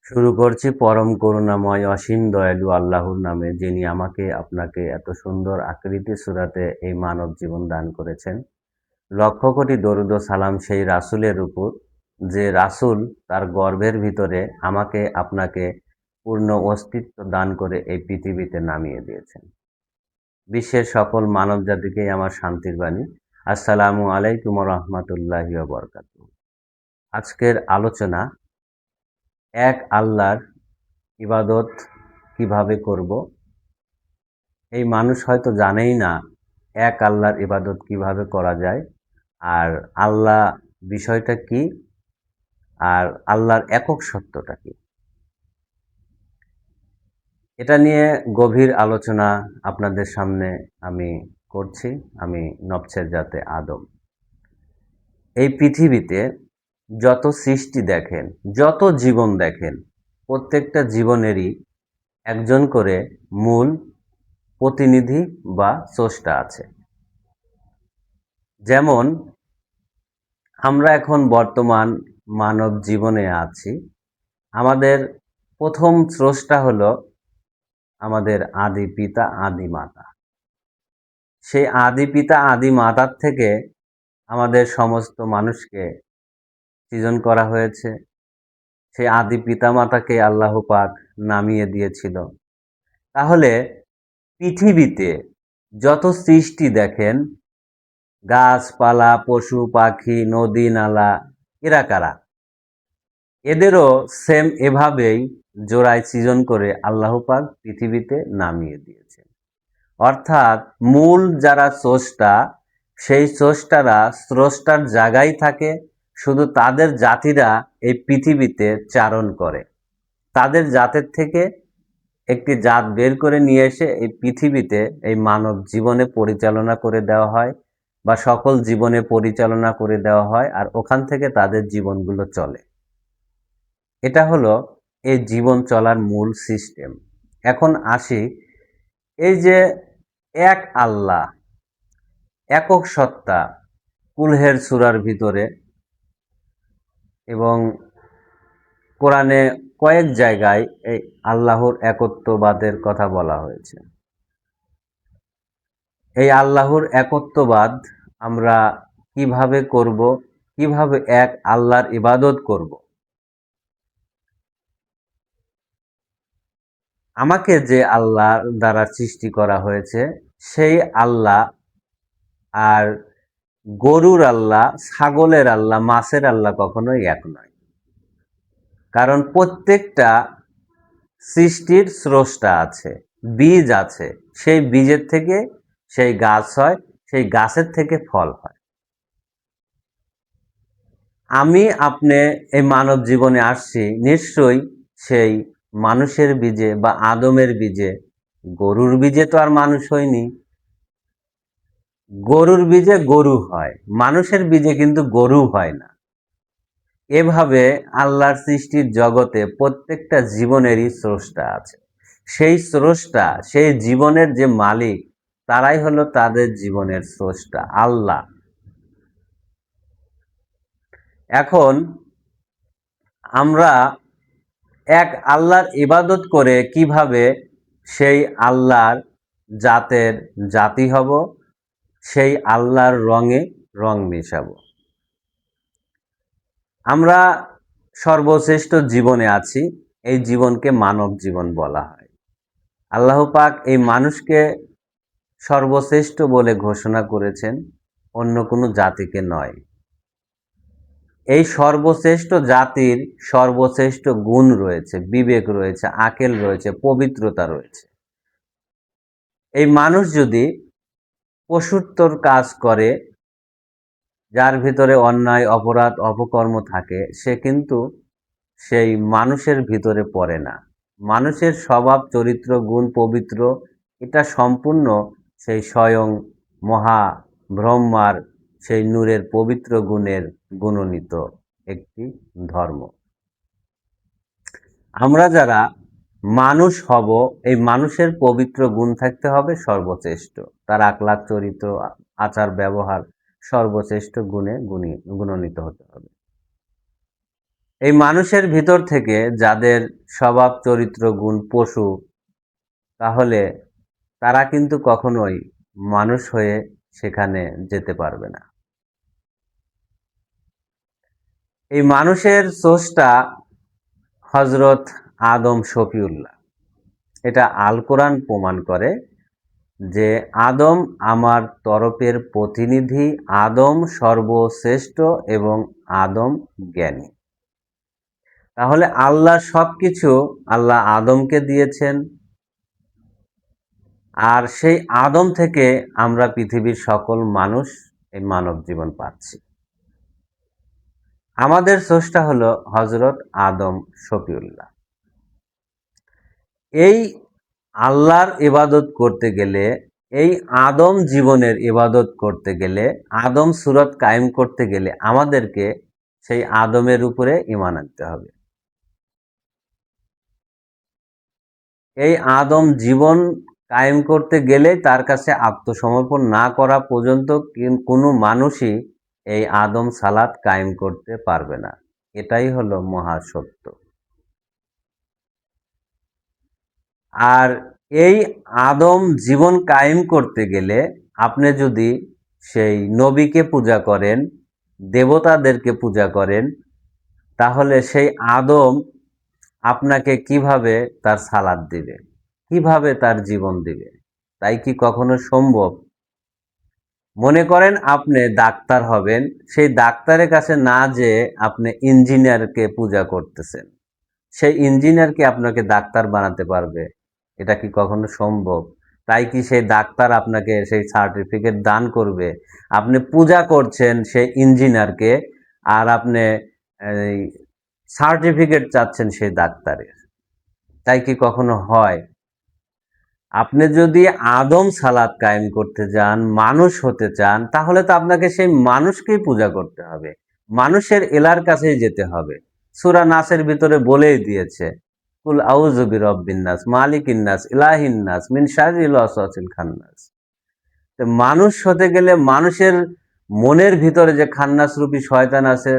শুরু করছি পরম করুণাময় অসীম দয়ালু আল্লাহর নামে, যিনি আমাকে আপনাকে এত সুন্দর আকৃতি সুরাতে এই মানব জীবন দান করেছেন। লক্ষ কোটি দরুদ ও সালাম সেই রাসূলের উপর, যে রাসূল তার গর্ভের ভিতরে আমাকে আপনাকে পূর্ণ অস্তিত্ব দান করে এই পৃথিবীতে নামিয়ে দিয়েছেন। বিশ্বের সকল মানব জাতিকেই আমার শান্তির বাণী। আসসালামু আলাইকুম ওয়া রাহমাতুল্লাহি ওয়া বারাকাতুহু। আজকের আলোচনা, এক আল্লাহর ইবাদত কিভাবে করব। এই মানুষ হয়তো জানেই না এক আল্লাহর ইবাদত কিভাবে করা যায়, আর আল্লাহ বিষয়টা কি, আর আল্লাহর একক সত্যটা কি। এটা নিয়ে গভীর আলোচনা আপনাদের সামনে আমি করছি। আমি নফসের জাতে আদম। এই পৃথিবীতে যত সৃষ্টি দেখেন, যত জীবন দেখেন, প্রত্যেকটা জীবনেরই একজন করে মূল প্রতিনিধি বা স্রষ্টা আছে। যেমন আমরা এখন বর্তমান মানব জীবনে আছি, আমাদের প্রথম স্রষ্টা হলো আমাদের আদি পিতা আদি মাতা। সেই আদি পিতা আদি মাতার থেকে আমাদের সমস্ত মানুষকে সৃজন করা হয়েছে। সেই আদি পিতা মাতাকে আল্লাহ পাক নামিয়ে দিয়েছিল। তাহলে পৃথিবীতে যত সৃষ্টি দেখেন, গাছপালা, পশু পাখি, নদী নালা, এরা কারা? এদেরও সেম এভাবেই জোড়ায় সৃজন করে আল্লাহ পাক পৃথিবীতে নামিয়ে দিয়েছেন। অর্থাৎ মূল যারা স্রষ্টা, সেই স্রষ্টারা স্রষ্টার জায়গায় থাকে, শুধু তাদের জাতিরা এই পৃথিবীতে চারণ করে। তাদের জাতের থেকে একটি জাত বের করে নিয়ে এসে এই পৃথিবীতে এই মানব জীবনে পরিচালনা করে দেওয়া হয়, বা সকল জীবনে পরিচালনা করে দেওয়া হয়, আর ওখান থেকে তাদের জীবনগুলো চলে। এটা হলো এই জীবন চলার মূল সিস্টেম। এখন আসি, এই যে এক আল্লাহ, একক সত্তা, কুলহের সূরার ভিতরে এবং কোরআনে কয়েক জায়গায় এই আল্লাহর একত্ববাদের কথা বলা হয়েছে। এই আল্লাহর একত্ববাদ আমরা কিভাবে করব, কিভাবে এক আল্লাহর ইবাদত করব। আমাকে যে আল্লাহ দ্বারা সৃষ্টি করা হয়েছে, সেই আল্লাহ আর গরুর আল্লাহ, ছাগলের আল্লাহ, মাছের আল্লাহ কখনোই এক নয়। কারণ প্রত্যেকটা সৃষ্টির স্রষ্টা আছে, বীজ আছে, সেই বীজের থেকে সেই গাছ হয়, সেই গাছের থেকে ফল হয়। আমি আপনি এই মানব জীবনে আসছি নিশ্চয়ই সেই মানুষের বীজে বা আদমের বীজে। গরুর বীজে তো আর মানুষ হয়নি। গরুর বীজে গরু হয়, মানুষের বীজে কিন্তু গরু হয় না। এভাবে আল্লাহর সৃষ্টির জগতে প্রত্যেকটা জীবনেরই স্রষ্টা আছে। সেই স্রষ্টা, সেই জীবনের যে মালিক, তারাই হলো তাদের জীবনের স্রষ্টা, আল্লাহ। এখন আমরা এক আল্লাহর ইবাদত করে কিভাবে সেই আল্লাহর জাতের জাতি হব, সেই আল্লাহর রঙে রং মেশাবো। আমরা সর্বশ্রেষ্ঠ জীবনে আছি, এই জীবনকে মানব জীবন বলা হয়। আল্লাহ পাক এই মানুষকে সর্বশ্রেষ্ঠ বলে ঘোষণা করেছেন, অন্য কোনো জাতিকে নয়। এই সর্বশ্রেষ্ঠ জাতির সর্বশ্রেষ্ঠ গুণ রয়েছে, বিবেক রয়েছে, আকেল রয়েছে, পবিত্রতা রয়েছে। এই মানুষ যদি পশুত্বর কাজ করে, যার ভিতরে অন্যায় অপরাধ অপকর্ম থাকে, সে কিন্তু সেই মানুষের ভিতরে পড়ে না। মানুষের স্বভাব চরিত্র গুণ পবিত্র, এটা সম্পূর্ণ সেই স্বয়ং মহা ব্রহ্মার সেই নূরের পবিত্র গুণের গুণনীত একটি ধর্ম। আমরা যারা মানুষ হব, এই মানুষের পবিত্র গুণ থাকতে হবে সর্বশ্রেষ্ঠ। তার আখলাক চরিত্র আচার ব্যবহার সর্বশ্রেষ্ঠ গুণে গুণান্বিত হতে হবে। এই মানুষের ভিতর থেকে যাদের স্বভাব চরিত্র গুণ পশু, তাহলে তারা কিন্তু কখনোই মানুষ হয়ে সেখানে যেতে পারবে না। এই মানুষের স্রষ্টা হযরত আদম শফিউল্লাহ। এটা আল কোরআন প্রমাণ করে যে আদম আমার তরফের প্রতিনিধি, আদম সর্বশ্রেষ্ঠ এবং আদম জ্ঞানী। তাহলে আল্লাহ সবকিছু আল্লাহ আদমকে দিয়েছেন, আর সেই আদম থেকে আমরা পৃথিবীর সকল মানুষ এই মানব জীবন পাচ্ছি। আমাদের স্রষ্টা হলো হযরত আদম শফিউল্লাহ। এই আল্লাহর ইবাদত করতে গেলে, এই আদম জীবনের ইবাদত করতে গেলে, আদম সুরত কায়েম করতে গেলে আমাদেরকে সেই আদমের উপরে ঈমান আনতে হবে। এই আদম জীবন কায়েম করতে গেলে তার কাছে আত্মসমর্পণ না করা পর্যন্ত কোনো মানুষই এই আদম সালাত কায়েম করতে পারবে না। এটাই হলো মহাসত্য। আর এই আদম জীবন কায়েম করতে গেলে আপনি যদি সেই নবীকে পূজা করেন, দেবতাদেরকে পূজা করেন, তাহলে সেই আদম আপনাকে কিভাবে তার সালাত দিবে, কিভাবে তার জীবন দিবে? তাই কি কখনো সম্ভব? মনে করেন আপনি ডাক্তার হবেন, সেই ডাক্তারের কাছে না যেয়ে আপনি ইঞ্জিনিয়ারকে পূজা করতেছেন, সেই ইঞ্জিনিয়ার কি আপনাকে ডাক্তার বানাতে পারবে? এটা কি কখনো সম্ভব? তাই কি সেই ডাক্তার আপনাকে সেই সার্টিফিকেট দান করবে? আপনি পূজা করছেন সেই ইঞ্জিনিয়ারকে, আর আপনি এই সার্টিফিকেট চাচ্ছেন সেই ডাক্তারের। তাই কি কখনো হয়? আপনি যদি আদম সালাত কায়েম করতে যান, মানুষ হতে চান, তাহলে তো আপনাকে সেই মানুষকেই পূজা করতে হবে, মানুষের এলার কাছেই যেতে হবে। সূরা নাসের ভিতরে বলেই দিয়েছে, কুল আউযু বিরব্বিন নাস, মালিকিন নাস, ইলাহিন নাস, মিন শাররিল ওয়াসওয়াসিল খান্নাস। তো মানুষ হতে গেলে মানুষের মনের ভিতরে যে খান্নাস রূপী শয়তান আছে,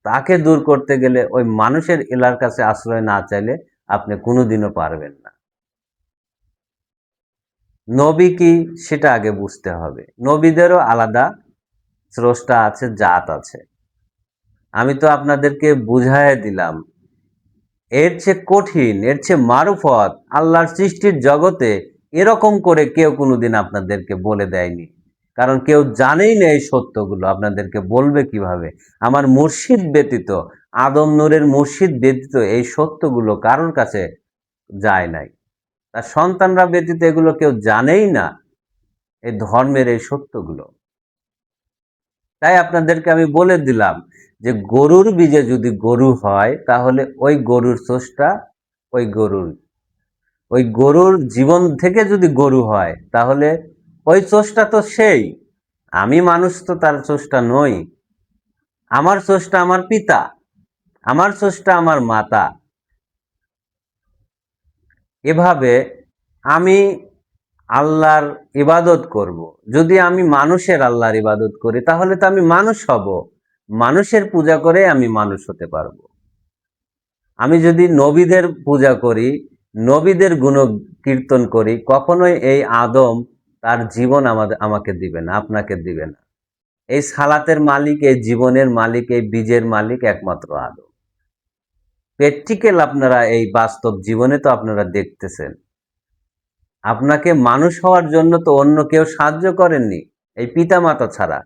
তাকে দূর করতে গেলে ওই মানুষের এলার কাছে আশ্রয় না চাইলে আপনি কোনোদিনও পারবেন না। নবী কি সেটা আগে বুঝতে হবে। নবীদেরও আলাদা স্রষ্টা আছে, জাত আছে। আমি তো আপনাদেরকে বুঝাইয়া দিলাম। এর চেয়ে কঠিন, এর চেয়ে মারুফত আল্লাহর সৃষ্টির জগতে এরকম করে কেউ কোনোদিন আপনাদেরকে বলে দেয়নি। কারণ কেউ জানেই না এই সত্যগুলো, আপনাদেরকে বলবে কিভাবে? আমার মুর্শিদ ব্যতীত, আদম নূরের মুর্শিদ ব্যতীত এই সত্যগুলো কারোর কাছে যায় নাই। তার সন্তানরা ব্যতীত এগুলো কেউ জানেই না, এই ধর্মের এই সত্যগুলো। তাই আপনাদেরকে আমি বলে দিলাম যে গরুর বীজে যদি গরু হয়, তাহলে ওই গরুর স্রষ্টা ওই গরুর, ওই গরুর জীবন থেকে যদি গরু হয়, তাহলে ওই স্রষ্টা তো সেই। আমি মানুষ তো তার স্রষ্টা নই। আমার স্রষ্টা আমার পিতা, আমার স্রষ্টা আমার মাতা। এভাবে আমি আল্লাহর ইবাদত করব। যদি আমি মানুষের আল্লাহর ইবাদত করি, তাহলে তো আমি মানুষ হব, মানুষের পূজা করে আমি মানুষ হতে পারবো। আমি যদি নবীদের পূজা করি, নবীদের গুণ কীর্তন করি, কখনোই এই আদম তার জীবন আমাকে দিবে না, আপনাকে দিবে না। এই সালাতের মালিক, এই জীবনের মালিক, এই বীজের মালিক একমাত্র আদম। প্র্যাকটিক্যাল আপনারা এই বাস্তব জীবনে তো আপনারা দেখতেছেন। আপনাকে মানুষ হওয়ার জন্য তো অন্য কেউ সাহায্য করেননি, এই পিতামাতা ছাড়া।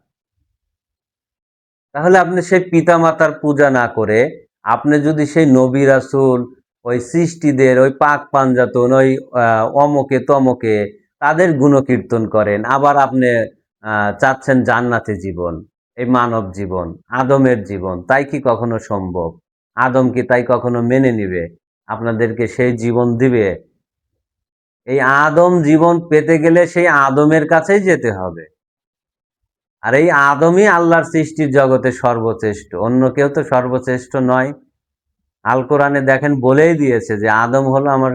তাহলে আপনি সেই পিতামাতার পূজা না করে আপনি যদি সেই নবী রাসূল, ওই সৃষ্টিদের, ওই পাক পাঞ্জাতন, ওই অমকে তমকে তাদের গুণকীর্তন করেন, আবার আপনি চাচ্ছেন জান্নাতি জীবন, এই মানব জীবন, আদমের জীবন, তাই কি কখনো সম্ভব? আদম কি তাই কখনো মেনে নিবে? আপনাদেরকে সেই জীবন দিবে? এই আদম জীবন পেতে গেলে সেই আদমের কাছেই যেতে হবে। আর এই আদমই আল্লাহর সৃষ্টির জগতে সর্বশ্রেষ্ঠ, অন্য কেউ তো সর্বশ্রেষ্ঠ নয়। আল কোরআনে দেখেন বলেই দিয়েছে যে আদম হলো আমার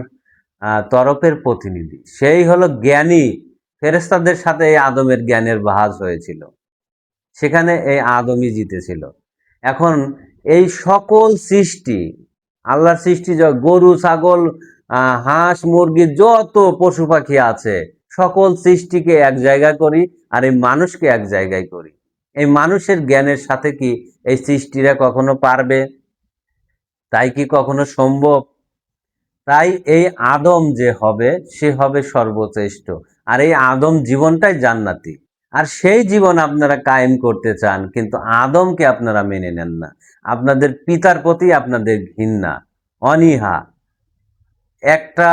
তরফের প্রতিনিধি, সেই হলো জ্ঞানী। ফেরেশতাদের সাথে এই আদমের জ্ঞানের ভাঁজ হয়েছিল, সেখানে এই আদমই জিতেছিল। এখন এই সকল সৃষ্টি, আল্লাহর সৃষ্টি, গরু ছাগল হাঁস মুরগি যত পশু পাখি আছে সকল সৃষ্টিকে এক জায়গায় করি, আর এই মানুষকে এক জায়গায় করি। এই মানুষের জ্ঞানের সাথে কি এই সৃষ্টিরা কখনো পারবে? তাই কি কখনো সম্ভব? তাই এই আদম যে হবে সে হবে সর্বশ্রেষ্ঠ, আর এই আদম জীবনটাই জান্নাতি। আর সেই জীবন আপনারা কায়েম করতে চান, কিন্তু আদমকে আপনারা মেনে নেন না। আপনাদের পিতার প্রতি আপনাদের ঘৃণা, অনীহা, একটা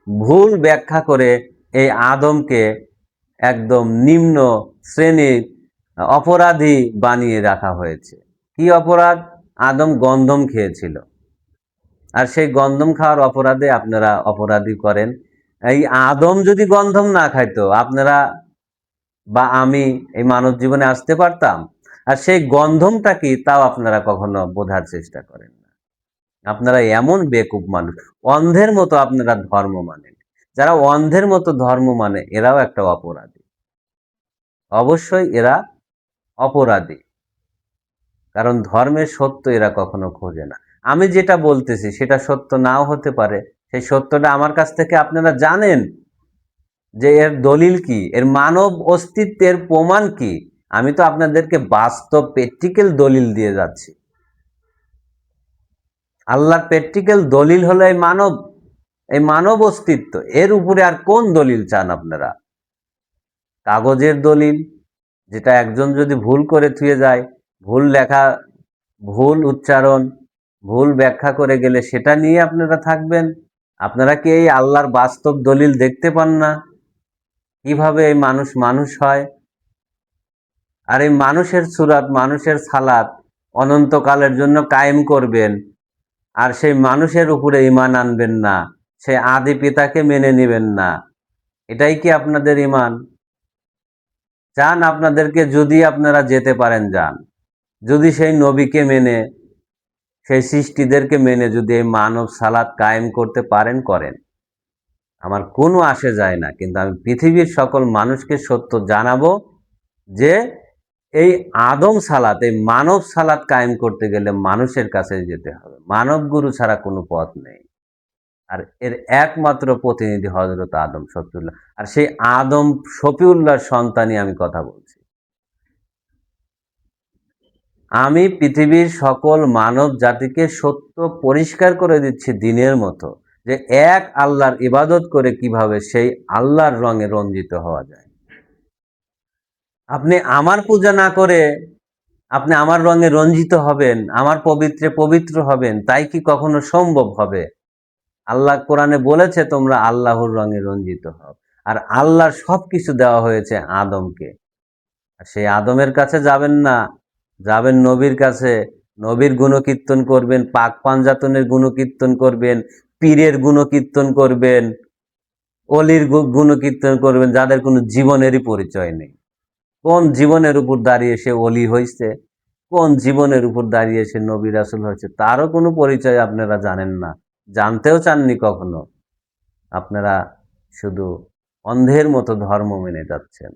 ভুল ব্যাখ্যা করে এই আদমকে একদম নিম্ন শ্রেণীর অপরাধী বানিয়ে রাখা হয়েছে। কি অপরাধ? আদম গন্ধম খেয়েছিল, আর সেই গন্ধম খাওয়ার অপরাধে আপনারা অপরাধী করেন। এই আদম যদি গন্ধম না খাইতো, আপনারা বা আমি এই মানব জীবনে আসতে পারতাম? আর সেই গন্ধমটা কি তাও আপনারা কখনো বোঝার চেষ্টা করেন না। আপনারা এমন বেকুব মানুষ, অন্ধের মতো আপনারা ধর্ম মানেন। যারা অন্ধের মতো ধর্ম মানে এরাও একটা অপরাধী, অবশ্যই এরা অপরাধী, কারণ ধর্মের সত্য এরা কখনো খোঁজে না। আমি যেটা বলতেছি সেটা সত্য নাও হতে পারে, সেই সত্যটা আমার কাছ থেকে আপনারা জানেন যে এর দলিল কি, এর মানব অস্তিত্বের প্রমাণ কি। আমি তো আপনাদেরকে বাস্তব প্র্যাকটিক্যাল দলিল দিয়ে যাচ্ছি। আল্লাহর প্র্যাকটিক্যাল দলিল হলো এই মানব অস্তিত্ব। এর উপরে আর কোন দলিল চান আপনারা? কাগজের দলিল, যেটা একজন যদি ভুল করে থুয়ে যায়, ভুল লেখা, ভুল উচ্চারণ, ভুল ব্যাখ্যা করে গেলে সেটা নিয়ে আপনারা থাকবেন? আপনারা কি এই আল্লাহর বাস্তব দলিল দেখতে পান না? কিভাবে এই মানুষ মানুষ হয়? আর এই মানুষের সুরাত, মানুষের সালাত অনন্তকালের জন্য কায়েম করবেন, আর সেই মানুষের উপরে ঈমান আনবেন না, সেই আদি পিতাকে মেনে নেবেন না, এটাই কি আপনাদের ঈমান? চান আপনাদেরকে যদি আপনারা যেতে পারেন যান, যদি সেই নবীকে মেনে, সেই সৃষ্টিদেরকে মেনে যদি এই মানব সালাত কায়েম করতে পারেন করেন, আমার কোনো আসে যায় না। কিন্তু আমি পৃথিবীর সকল মানুষকে সত্য জানাবো যে এই আদম সালাত, এই মানব সালাত কায়েম করতে গেলে মানুষের কাছে যেতে হবে, মানব গুরু ছাড়া কোনো পথ নেই। আর এর একমাত্র প্রতিনিধি হজরত আদম শফিউল্লাহ, আর সেই আদম শফিউল্লাহর সন্তানই আমি কথা বলছি। আমি পৃথিবীর সকল মানব জাতিকে সত্য পরিষ্কার করে দিচ্ছি দিনের মতো, যে এক আল্লাহর ইবাদত করে কিভাবে সেই আল্লাহর রঙে রঞ্জিত হওয়া যায়। আপনি আমার পূজা না করে আপনি আমার রঙে রঞ্জিত হবেন, আমার পবিত্রে পবিত্র হবেন, তাই কি কখনো সম্ভব হবে? আল্লাহ কোরআনে বলেছে তোমরা আল্লাহর রঙে রঞ্জিত হও, আর আল্লাহর সবকিছু দেওয়া হয়েছে আদমকে। সেই আদমের কাছে যাবেন না, যাবেন নবীর কাছে। নবীর গুণকীর্তন করবেন, পাক পাঞ্জাতনের গুণকীর্তন করবেন, পীরের গুণকীর্তন করবেন, অলির গুণকীর্তন করবেন, যাদের কোনো জীবনেরই পরিচয় নেই। কোন জীবনের উপর দাঁড়িয়ে সে অলি হয়েছে, কোন জীবনের উপর দাঁড়িয়ে সে নবী রাসূল হয়েছে, তারও কোনো পরিচয় আপনারা জানেন না, জানতেও চাননি কখনো। আপনারা শুধু অন্ধের মতো ধর্ম মেনে যাচ্ছেন।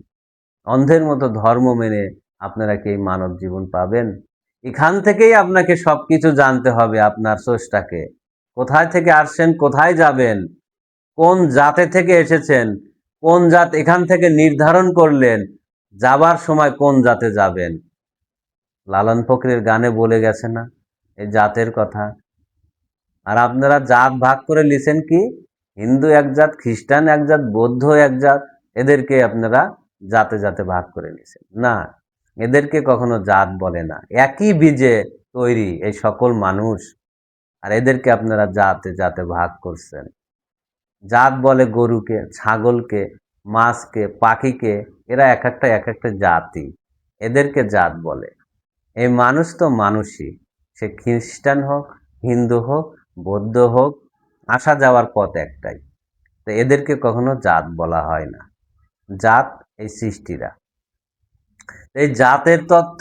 অন্ধের মতো ধর্ম মেনে আপনারা কি এই মানব জীবন পাবেন? এখান থেকেই আপনাকে সবকিছু জানতে হবে, আপনার স্রষ্টাকে। কোথায় থেকে আসছেন, কোথায় যাবেন, কোন জাতে থেকে এসেছেন, কোন জাত এখান থেকে নির্ধারণ করলেন যাবার সময় কোন জাতে যাবেন। লালন ফকিরের গানে বলে গেছে না এই জাতের কথা? আর আপনারা জাত ভাগ করে লিছেন কি? হিন্দু এক জাত, খ্রিস্টান এক জাত, বৌদ্ধ এক জাত, এদেরকে আপনারা জাতে জাতে ভাগ করে নিছেন। না, এদেরকে কখনো জাত বলে না। একই বীজে তৈরি এই সকল মানুষ, আর এদেরকে আপনারা জাতে জাতে ভাগ করছেন। জাত বলে গরুকে, ছাগলকে, মাছকে, পাখিকে, এরা এক একটা জাতি, এদেরকে জাত বলে। এই মানুষ তো মানুষই, সে খ্রিস্টান হোক, হিন্দু হোক, বৌদ্ধ হোক, আসা যাওয়ার পথ একটাই। তো এদেরকে কখনো জাত বলা হয় না। জাত এই সৃষ্টিরা। এই জাতের তথ্য,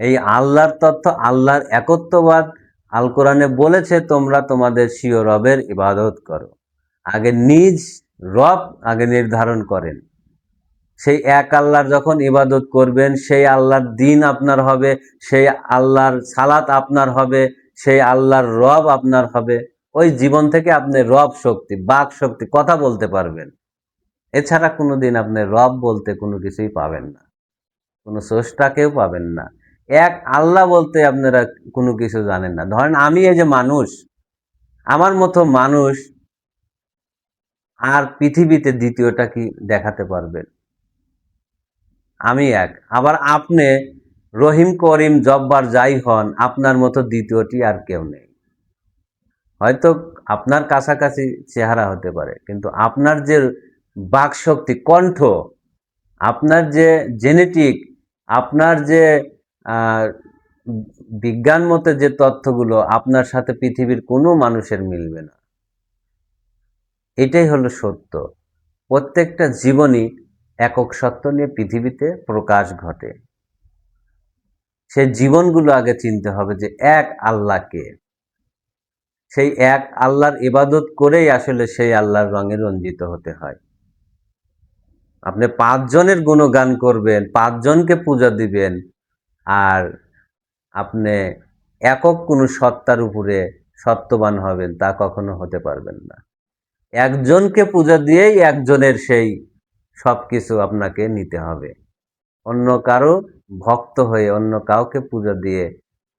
এই আল্লাহর তথ্য, আল্লাহর একত্ববাদ আল কোরআনে বলেছে তোমরা তোমাদের স্বীয় রবের ইবাদত করো। আগে নিজ রব আগে নির্ধারণ করেন, সেই এক আল্লাহর যখন ইবাদত করবেন, সেই আল্লাহর দিন আপনার হবে, সেই আল্লাহর সালাত আপনার হবে, সেই আল্লাহর রব আপনার হবে। ওই জীবন থেকে আপনি রব শক্তি, বাক শক্তি, কথা বলতে পারবেন। এছাড়া কোনোদিন আপনি রব বলতে কোনো কিছুই পাবেন না, কোনো স্রষ্টাকেও পাবেন না। এক আল্লাহ বলতে আপনারা কোনো কিছু জানেন না। ধরেন আমি এই যে মানুষ, আমার মতো মানুষ আর পৃথিবীতে দ্বিতীয়টা কি দেখাতে পারবেন? আমি এক। আবার আপনি রহিম, করিম, জব্বার যাই হন, আপনার মতো দ্বিতীয়টি আর কেউ নেই। হয়তো আপনার কাছাকাছি চেহারা হতে পারে, কিন্তু আপনার যে বাকশক্তি, কণ্ঠ, আপনার যে জেনেটিক, আপনার যে আহ, বিজ্ঞান মতে যে তথ্যগুলো, আপনার সাথে পৃথিবীর কোনো মানুষের মিলবে না। এটাই হলো সত্য। প্রত্যেকটা জীবনই একক সত্য নিয়ে পৃথিবীতে প্রকাশ ঘটে। সেই জীবনগুলো আগে চিনতে হবে যে এক আল্লাহকে, সেই এক আল্লাহর ইবাদত করেই আসলে সেই আল্লাহর রঙে রঞ্জিত হতে হয়। আপনি পাঁচজনের গুণগান করবেন, পাঁচজনকে পূজা দিবেন, আর আপনি একক কোনো সত্তার উপরে সত্যবান হবেন, তা কখনো হতে পারবেন না। একজনকে পূজা দিয়েই একজনের সেই সবকিছু আপনাকে নিতে হবে। অন্য কারো ভক্ত হয়ে অন্য কাউকে পূজা দিয়ে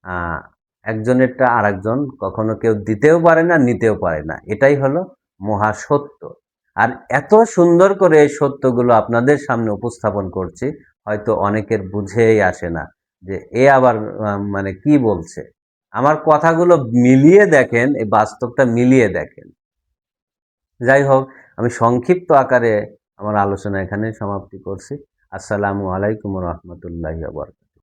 আহ, একজনেরটা আর একজন কখনো কেউ দিতেও পারে না, নিতেও পারে না। এটাই হলো মহা সত্য। আর এত সুন্দর করে এই সত্যগুলো আপনাদের সামনে উপস্থাপন করছি, হয়তো অনেকের বুঝেই আসে না যে এ আবার মানে কি বলছে। আমার কথাগুলো মিলিয়ে দেখেন, এই বাস্তবটা মিলিয়ে দেখেন। যাই হোক, আমি সংক্ষিপ্ত আকারে আমার আলোচনা এখানে সমাপ্তি করছি। আসসালামু আলাইকুম রহমতুল্লাহি ওয়া বারাকাতুহু।